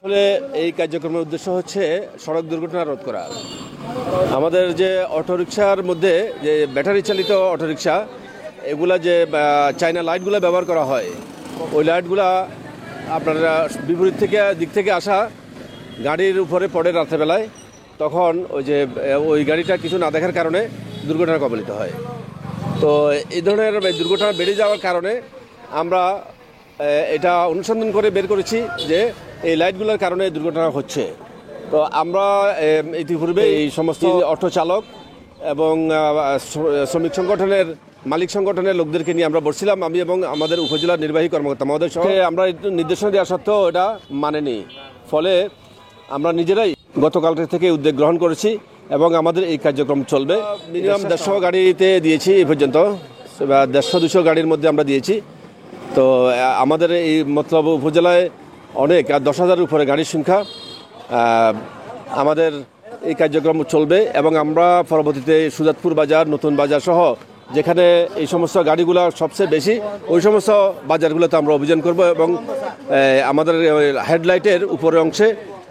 আসলে এই কার্যক্রমের উদ্দেশ্য হচ্ছে সড়ক দুর্ঘটনা রোধ করা। আমাদের যে অটোরিকশার মধ্যে যে ব্যাটারি চালিত অটোরিকশা এগুলা যে চাইনা লাইটগুলো ব্যবহার করা হয়, ওই লাইটগুলা আপনারা বিপরীত দিক থেকে আসা গাড়ির উপরে পড়ে রাত্রেবেলায়, তখন ওই গাড়িটা কিছু না দেখার কারণে দুর্ঘটনা কবলিত হয়। তো এই ধরনের দুর্ঘটনা বেড়ে যাওয়ার কারণে আমরা এটা অনুসন্ধান করে বের করেছি যে এই লাইটগুলোর কারণে দুর্ঘটনা হচ্ছে। তো আমরা ইতিপূর্বে এই সমস্ত অটো চালক এবং শ্রমিক সংগঠনের মালিক সংগঠনের লোকদেরকে নিয়ে আমরা বসছিলাম, আমি এবং আমাদের উপজেলার নির্বাহী কর্মকর্তা মহোদয় সহ। আমরা নির্দেশনা দেওয়া সত্ত্বেও এটা মানেনি, ফলে আমরা নিজেরাই গতকাল থেকে উদ্যোগ গ্রহণ করেছি এবং আমাদের এই কার্যক্রম চলবে। মিনিমাম 150 গাড়িতে দিয়েছি এই পর্যন্ত, 150-200 গাড়ির মধ্যে আমরা দিয়েছি। তো আমাদের এই মতলব উপজেলায় অনেক 10,000-এর উপরে গাড়ির সংখ্যা। আমাদের এই কার্যক্রম চলবে এবং আমরা পরবর্তীতে সুজাতপুর বাজার, নতুন বাজার সহ যেখানে এই সমস্ত গাড়িগুলো সবচেয়ে বেশি, ওই সমস্ত বাজারগুলোতে আমরা অভিযান করব এবং আমাদের হেডলাইটের উপরের অংশে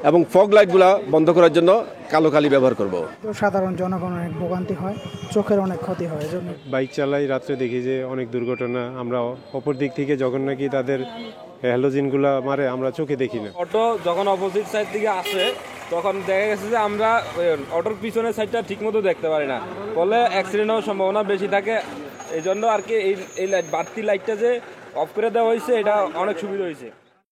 এবং ফগ লাইটগুলা বন্ধ করার জন্য কালো কালি ব্যবহার করব। সাধারণ জনগণের অনেক ভোগান্তি হয়, চোখের অনেক ক্ষতি হয়। বাইক চালাই রাত্রে দেখি যে অনেক দুর্ঘটনা। আমরা অপর দিক থেকে যখন নাকি তাদের হ্যালোজিনগুলা মারে আমরা চোখে দেখি না। অটো যখন অপোজিট সাইড থেকে আসে তখন দেখা গেছে যে আমরা অটোর পিছনের সাইডটা ঠিক মতো দেখতে পারি না, ফলে অ্যাক্সিডেন্ট হওয়ার সম্ভাবনা বেশি থাকে। এই জন্য আর কি এই লাইট, বাড়তি লাইটটা যে অফ করে দেওয়া হয়েছে, এটা অনেক সুবিধা হয়েছে।